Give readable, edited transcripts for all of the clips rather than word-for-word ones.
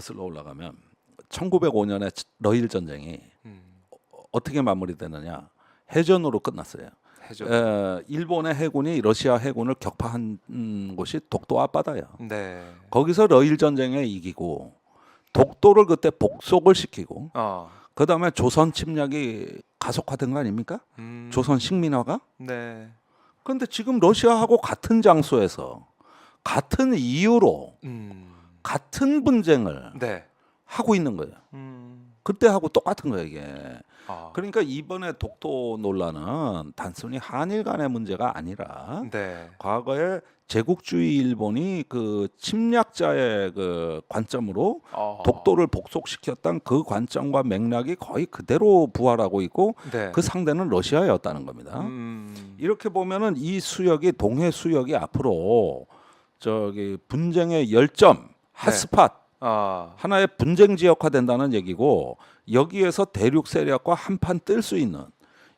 거슬러 올라가면 1905년에 러일 전쟁이 음, 어떻게 마무리되느냐? 해전으로 끝났어요. 해죠. 일본의 해군이 러시아 해군을 격파한 곳이 독도 앞바다예요. 네. 거기서 러일 전쟁에 이기고 독도를 그때 복속을 시키고 아, 그다음에 조선 침략이 가속화된 거 아닙니까? 조선 식민화가? 네. 그런데 지금 러시아하고 같은 장소에서 같은 이유로 음, 같은 분쟁을 네. 하고 있는 거예요. 음, 그때하고 똑같은 거예요, 이게. 아, 그러니까 이번에 독도 논란은 단순히 한일 간의 문제가 아니라 네. 과거에 제국주의 일본이 그 침략자의 그 관점으로 아, 독도를 복속시켰던 그 관점과 맥락이 거의 그대로 부활하고 있고 네. 그 상대는 러시아였다는 겁니다. 이렇게 보면은 이 수역이 동해 수역이 앞으로 저기 분쟁의 열점, 핫스팟 아, 하나의 분쟁 지역화된다는 얘기고 여기에서 대륙 세력과 한판 뜰 수 있는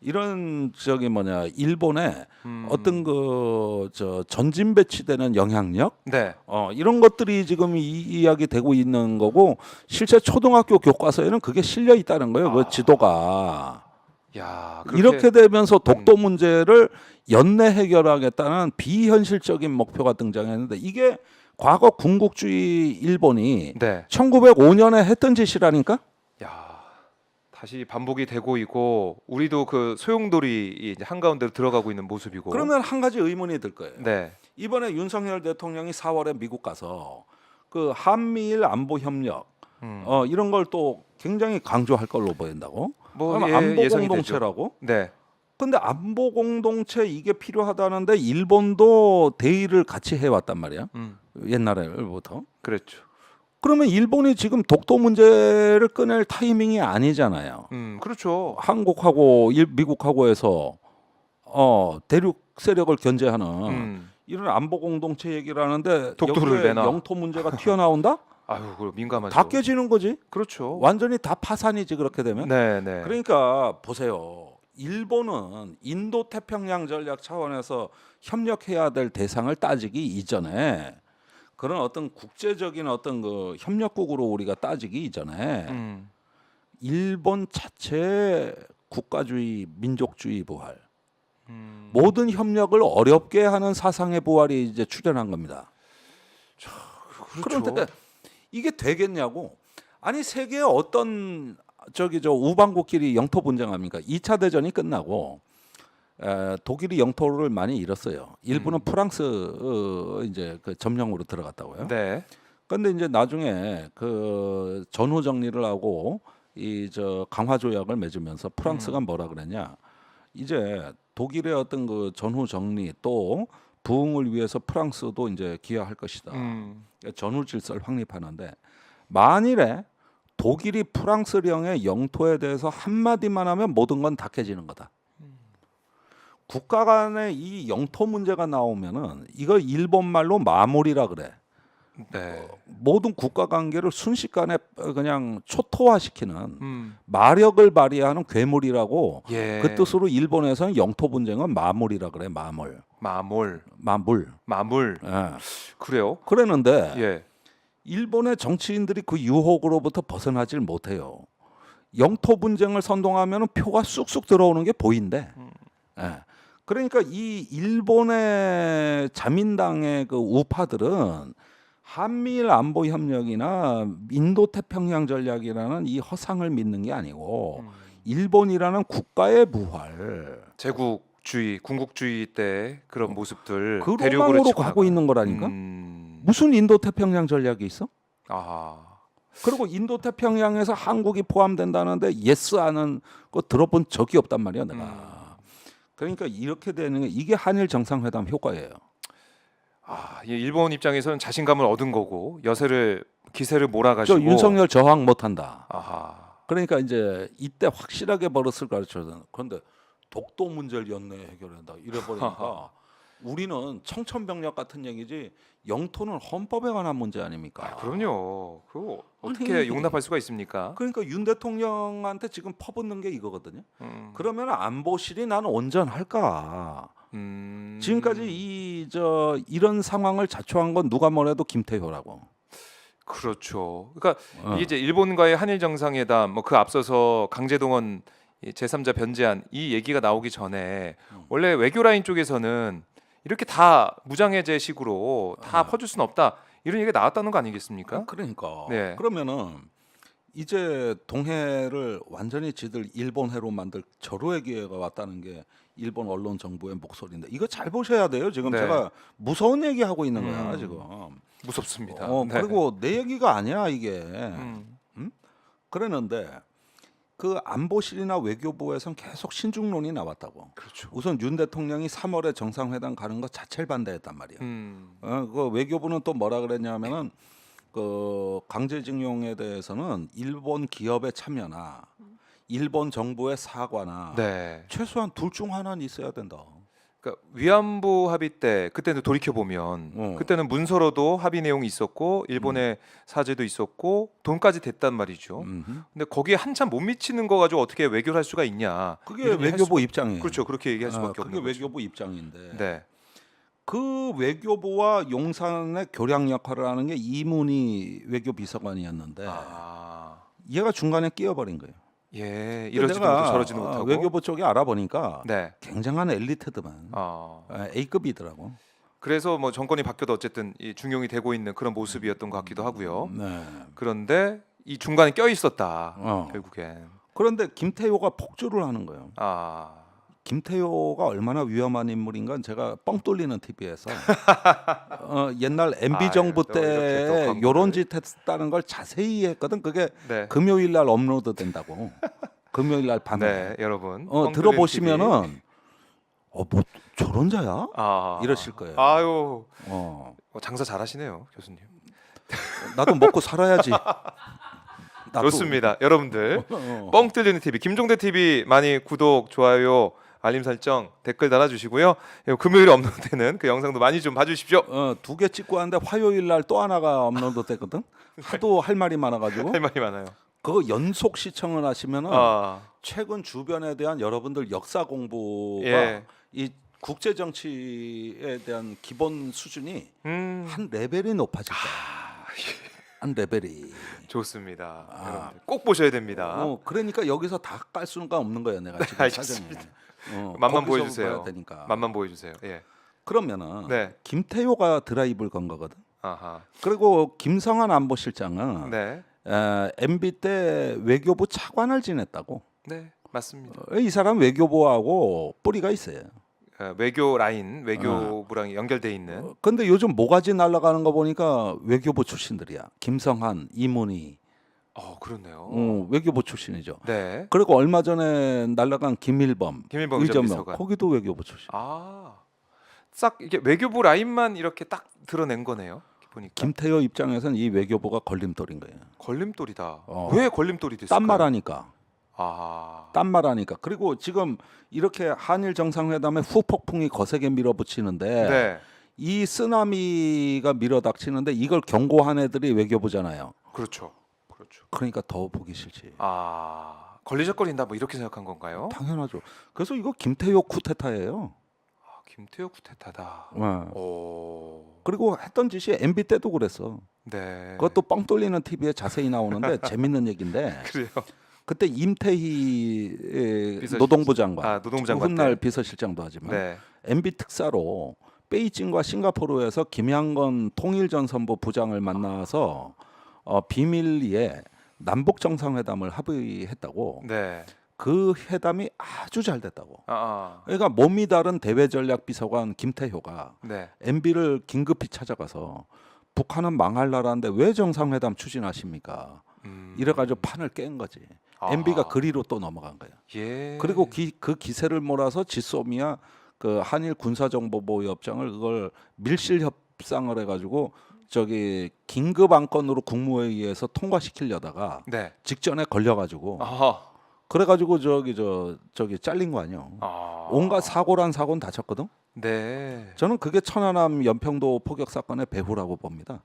이런 저기 뭐냐 일본의 어떤 그 저 전진 배치되는 영향력 네. 이런 것들이 지금 이야기 되고 있는 거고 실제 초등학교 교과서에는 그게 실려 있다는 거예요. 그 지도가 야, 이렇게 되면서 독도 문제를 연내 해결하겠다는 비현실적인 목표가 등장했는데 이게 과거 군국주의 일본이 네. 1905년에 했던 짓이라니까? 야, 다시 반복이 되고 있고 우리도 그 소용돌이 이제 한가운데로 들어가고 있는 모습이고. 그러면 한 가지 의문이 들 거예요. 네. 이번에 윤석열 대통령이 4월에 미국 가서 그 한미일 안보 협력 이런 걸 또 굉장히 강조할 걸로 보인다고. 뭐 그럼 예, 안보 예상이 공동체라고? 네. 근데 안보 공동체 이게 필요하다는데 일본도 대의를 같이 해왔단 말이야. 옛날에부터. 그렇죠. 그러면 일본이 지금 독도 문제를 꺼낼 타이밍이 아니잖아요. 그렇죠. 한국하고 미국하고 해서 대륙 세력을 견제하는 이런 안보 공동체 얘기를 하는데 독도를 여기에 내놔. 영토 문제가 튀어나온다? 아유, 그 민감하죠. 다 깨지는 거지. 그렇죠. 완전히 다 파산이지 그렇게 되면. 네, 네. 그러니까 보세요. 일본은 인도 태평양 전략 차원에서 협력해야 될 대상을 따지기 이전에 그런 어떤 국제적인 어떤 그 협력국으로 우리가 따지기 이전에 일본 자체 국가주의, 민족주의 부활, 모든 협력을 어렵게 하는 사상의 부활이 이제 출현한 겁니다. 그렇죠. 그런데 이게 되겠냐고? 아니 세계의 어떤 저기 저 우방국끼리 영토 분쟁합니까? 2차 대전이 끝나고 독일이 영토를 많이 잃었어요. 일부는 프랑스 이제 그 점령으로 들어갔다고요. 네. 근데 이제 나중에 그 전후 정리를 하고 이 저 강화 조약을 맺으면서 프랑스가 뭐라 그랬냐? 이제 독일의 어떤 그 전후 정리 또 부흥을 위해서 프랑스도 이제 기여할 것이다. 전후 질서를 확립하는데 만일에 독일이 프랑스령의 영토에 대해서 한마디만 하면 모든 건 다 깨지는 거다. 국가 간의 이 영토 문제가 나오면은 이거 일본 말로 마무리라 그래. 네. 모든 국가 관계를 순식간에 그냥 초토화시키는 마력을 발휘하는 괴물이라고 예. 그 뜻으로 일본에서는 영토 분쟁은 마물이라 그래. 마물. 마몰. 마물. 마물. 예. 그래요? 그랬는데 예. 일본의 정치인들이 그 유혹으로부터 벗어나질 못해요. 영토 분쟁을 선동하면 표가 쑥쑥 들어오는 게 보인대. 예. 그러니까 이 일본의 자민당의 그 우파들은 한미일 안보 협력이나 인도 태평양 전략이라는 이 허상을 믿는 게 아니고 일본이라는 국가의 부활, 제국주의, 군국주의 때 그런 모습들 그 대륙으로 로망으로 치고 가고 나가는. 있는 거라니까. 무슨 인도 태평양 전략이 있어? 아. 그리고 인도 태평양에서 한국이 포함된다는데 예스 하는 거 들어본 적이 없단 말이야 내가. 그러니까 이렇게 되는 게 이게 한일 정상회담 효과예요. 아, 이 일본 입장에서는 자신감을 얻은 거고 기세를 저 몰아가지고. 윤석열 저항 못한다. 아하. 그러니까 이제 이때 확실하게 버릇을 가르쳐야. 그런데 독도 문제를 연내에 해결한다 이래 버리니까 우리는 청천벽력 같은 얘기지 영토는 헌법에 관한 문제 아닙니까? 그럼요. 그거 어떻게 아니, 용납할 수가 있습니까? 그러니까 윤 대통령한테 지금 퍼붓는 게 이거거든요. 음. 그러면 안보실이 나는 온전할까? 지금까지 이런 상황을 자초한 건 누가 뭐래도 김태효라고. 그렇죠. 그러니까 어. 이게 이제 일본과의 한일 정상회담 뭐 그 앞서서 강제동원 이 제3자 변제안 이 얘기가 나오기 전에 원래 외교 라인 쪽에서는 이렇게 다 무장해제식으로 다 퍼줄 수는 없다 이런 얘기가 나왔다는 거 아니겠습니까? 그러니까 네. 그러면은 이제 동해를 완전히 지들 일본해로 만들 절호의 기회가 왔다는 게 일본 언론 정부의 목소리인데 이거 잘 보셔야 돼요. 지금 네. 제가 무서운 얘기 하고 있는 거야 음. 지금. 무섭습니다. 네. 그리고 내 얘기가 아니야 이게. 음. 그랬는데 그 안보실이나 외교부에선 계속 신중론이 나왔다고. 그렇죠. 우선 윤 대통령이 3월에 정상회담 가는 거 자체를 반대했단 말이야. 그 외교부는 또 뭐라 그랬냐면은 그 강제징용에 대해서는 일본 기업의 참여나 일본 정부의 사과나 네. 최소한 둘 중 하나는 있어야 된다. 그러니까 위안부 합의 때 그때는 돌이켜 보면 그때는 문서로도 합의 내용이 있었고 일본의 사죄도 있었고 돈까지 됐단 말이죠. 근데 거기에 한참 못 미치는 거 가지고 어떻게 외교를 할 수가 있냐? 그게 이런 얘기 할 외교부 수- 입장이에요. 그렇죠. 그렇게 얘기할 수밖에 그게 없는 거죠. 외교부 입장인데 네. 그 외교부와 용산의 교량 역할을 하는 게 이문희 외교비서관이었는데 아. 얘가 중간에 끼어버린 거예요. 예. 근데 이러지도 내가 못하고 저러지도 못하고. 외교부 쪽에 알아보니까 네. 굉장한 엘리트들만 A급이더라고. 그래서 뭐 정권이 바뀌어도 어쨌든 이 중용이 되고 있는 그런 모습이었던 것 같기도 하고요. 네. 그런데 이 중간에 껴 있었다. 어. 결국엔. 그런데 김태효가 폭주를 하는 거예요. 아. 김태효가 얼마나 위험한 인물인가 제가 뻥 뚫리는 TV에서 옛날 MB 아유, 정부 또 이렇게 또 때 광고를. 요런 짓 했다는 걸 자세히 했거든. 그게 네. 금요일 날 업로드 된다고. 금요일 날 밤에. 네, 여러분. 들어보시면은 뭐 저런 자야? 아. 이러실 거예요. 아유. 장사 잘하시네요, 교수님. 나도 먹고 살아야지. 나도. 좋습니다. 여러분들. 어. 뻥 뚫리는 TV 김종대 TV 많이 구독, 좋아요, 알림 설정, 댓글 달아주시고요. 금요일에 업로드되는 그 영상도 많이 좀 봐주십시오. 2개 찍고 왔는데 화요일 날 또 하나가 업로드 됐거든. 하도 할 말이 많아가지고 할 말이 많아요. 그거 연속 시청을 하시면은 아, 최근 주변에 대한 여러분들 역사 공부가 예. 이 국제 정치에 대한 기본 수준이 음, 한 레벨이 높아질 거야. 한 레벨이. 좋습니다. 여러분들 꼭 보셔야 됩니다. 그러니까 여기서 다 깔 수가 없는 거야 내가 지금 알겠습니다. 사정에. 맛만 거기서 보여주세요. 봐야 되니까. 맛만 보여주세요. 예. 그러면은 네. 김태효가 드라이브를 건 거거든. 아하. 그리고 김성한 안보실장은 네. MB 때 외교부 차관을 지냈다고. 네, 맞습니다. 이 사람 외교부하고 뿌리가 있어요. 외교 라인, 외교부랑 연결돼 있는. 근데 요즘 모가지 날아가는 거 보니까 외교부 출신들이야. 김성한, 이문희, 그렇네요. 외교부 출신이죠. 네. 그리고 얼마 전에 날아간 김일범, 김일범 의전명, 의전비서관. 거기도 외교부 출신. 싹 이게 외교부 라인만 이렇게 딱 드러낸 거네요. 보니까. 김태효 입장에서는 이 외교부가 걸림돌인 거예요. 걸림돌이다. 어. 왜 걸림돌이 됐을까요? 딴 말하니까. 아. 딴 말하니까. 그리고 지금 이렇게 한일 정상회담에 후폭풍이 거세게 밀어붙이는데 네. 이 쓰나미가 밀어닥치는데 이걸 경고한 애들이 외교부잖아요. 그렇죠. 그러니까 더 보기 싫지. 걸리적거린다 뭐 이렇게 생각한 건가요? 당연하죠. 그래서 이거 김태효 쿠데타예요. 김태효 쿠데타다. 네. 오. 그리고 했던 짓이 MB 때도 그랬어. 네. 그것도 뻥 뚫리는 TV에 자세히 나오는데 재밌는 얘기인데 그래요. 그때 임태희 비서실장. 노동부 장관, 노동부 장관 훗날 때. 비서실장도 하지만 네. MB 특사로 베이징과 싱가포르에서 김양건 통일전선부 부장을 만나서 비밀리에 남북 정상회담을 합의했다고. 네. 그 회담이 아주 잘 됐다고. 아. 그러니까 몸이 다른 대외전략비서관 김태효가 네. MB를 긴급히 찾아가서 북한은 망할 나라인데 왜 정상회담 추진하십니까? 이래가지고 판을 깬 거지. MB가 그리로 또 넘어간 거야. 예. 그리고 그 기세를 몰아서 지소미아 그 한일 군사정보보호협정을 그걸 밀실 협상을 해가지고 저기 긴급 안건으로 국무회의에서 통과시키려다가 네. 직전에 걸려가지고 아하. 그래가지고 저기 잘린 거 아니요. 온갖 사고란 사고는 다쳤거든. 네. 저는 그게 천안함 연평도 포격 사건의 배후라고 봅니다.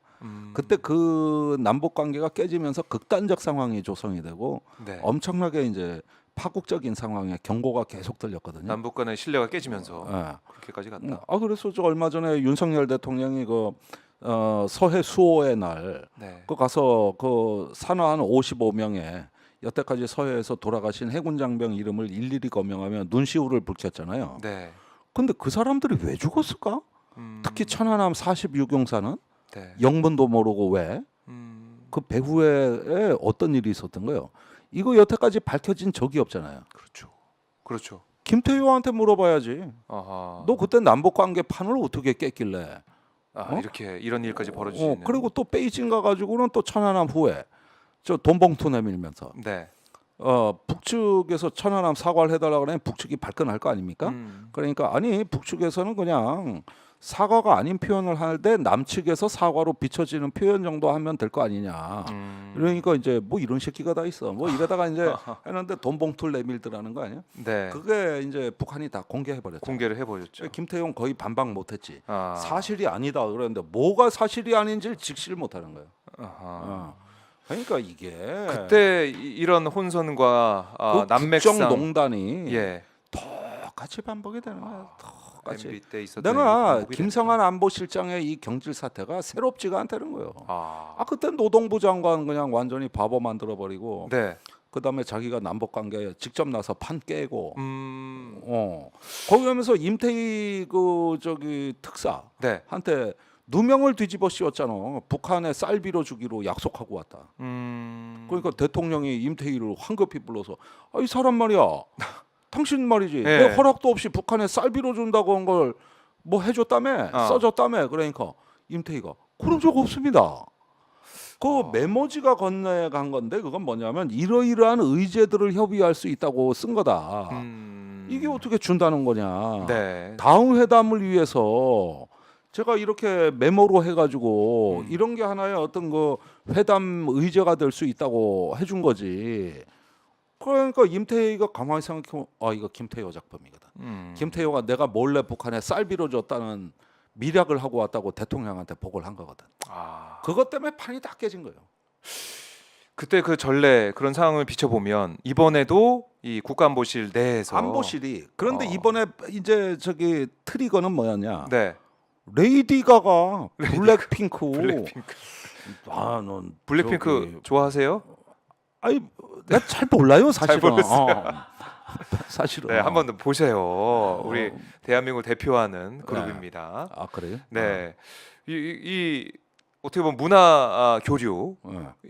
그때 그 남북 관계가 깨지면서 극단적 상황이 조성이 되고 네. 엄청나게 이제 파국적인 상황에 경고가 계속 들렸거든요. 남북 간의 신뢰가 깨지면서 예. 그렇게까지 갔다. 그래서 저 얼마 전에 윤석열 대통령이 그 서해 수호의 날 네. 그 가서 그 산화 한 55명의 여태까지 서해에서 돌아가신 해군 장병 이름을 일일이 거명하며 눈시울을 붉혔잖아요. 네. 근데 그 사람들이 왜 죽었을까? 음, 특히 천안함 46용사는 네. 영문도 모르고 왜? 그 배후에 어떤 일이 있었던 거예요? 이거 여태까지 밝혀진 적이 없잖아요. 그렇죠. 그렇죠. 김태효한테 물어봐야지. 아하. 너 그때 남북 관계 판을 어떻게 깼길래? 아, 어? 이렇게 이런 일까지 벌어질 수 있는. 그리고 또 베이징 가가지고는 또 천안함 후에 저 돈 봉투 내밀면서 네. 북측에서 천안함 사과를 해달라고 그러면 북측이 발끈할 거 아닙니까? 그러니까 아니 북측에서는 그냥 사과가 아닌 표현을 할 때 남측에서 사과로 비춰지는 표현 정도 하면 될 거 아니냐. 그러니까 이제 뭐 이런 새끼가 다 있어. 뭐 이러다가 이제 했는데 돈 봉투를 내밀더라는 거 아니야? 네. 그게 이제 북한이 다 공개해 버렸죠. 공개를 해버렸죠. 김태용 거의 반박 못했지. 아. 사실이 아니다 그랬는데 뭐가 사실이 아닌지를 직시를 못하는 거예요. 아하. 그러니까 이게 그때 이런 혼선과 그 난맥상 국정농단이 예. 똑같이 반복이 되는 거예요. 똑같이. MB 때 있었던 내가 일이 김성한 안보실장의 이 경질 사태가 새롭지가 않다는 거예요. 아. 그때 노동부 장관 그냥 완전히 바보 만들어 버리고 네. 그다음에 자기가 남북 관계 직접 나서 판 깨고 음. 거기 가면서 임태희 그 저기 특사한테 네. 누명을 뒤집어 씌웠잖아. 북한에 쌀 빌어주기로 약속하고 왔다. 그러니까 대통령이 임태희를 황급히 불러서 이 사람 말이야. 당신 말이지. 예. 내 허락도 없이 북한에 쌀 빌어준다고 한 걸 뭐 해줬다며 써줬다며. 그러니까 임태희가 그런 적 없습니다. 그 메모지가 건네간 건데 그건 뭐냐면 이러이러한 의제들을 협의할 수 있다고 쓴 거다. 이게 어떻게 준다는 거냐. 네. 다음 회담을 위해서 제가 이렇게 메모로 해가지고 이런 게 하나의 어떤 그 회담 의제가 될 수 있다고 해준 거지. 그러니까 임태희가 가만히 생각해보면 이거 김태효 작품이거든. 김태효가 내가 몰래 북한에 쌀 빌어줬다는 미략을 하고 왔다고 대통령한테 보고를 한 거거든. 그것 때문에 판이 다 깨진 거예요. 그때 그 전례 그런 상황을 비춰보면 이번에도 이 국가안보실 내에서 안보실이 그런데 이번에 이제 저기 트리거는 뭐였냐? 네. 레이디 가가 블랙핑크. 블랙핑크. 넌 블랙핑크 저기, 좋아하세요? 아니 내가 잘 몰라요 사실은. 잘 모르겠어요. 사실은. 네, 한번 보세요. 우리 대한민국을 대표하는 그룹입니다. 그래요? 네, 이 어떻게 보면 문화 교류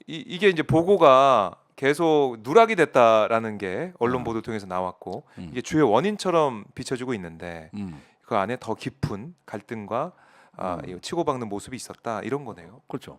이게 이제 보고가 계속 누락이 됐다라는 게 언론 보도 통해서 나왔고 이게 주요 원인처럼 비춰지고 있는데 그 안에 더 깊은 갈등과 치고받는 모습이 있었다 이런 거네요. 그렇죠.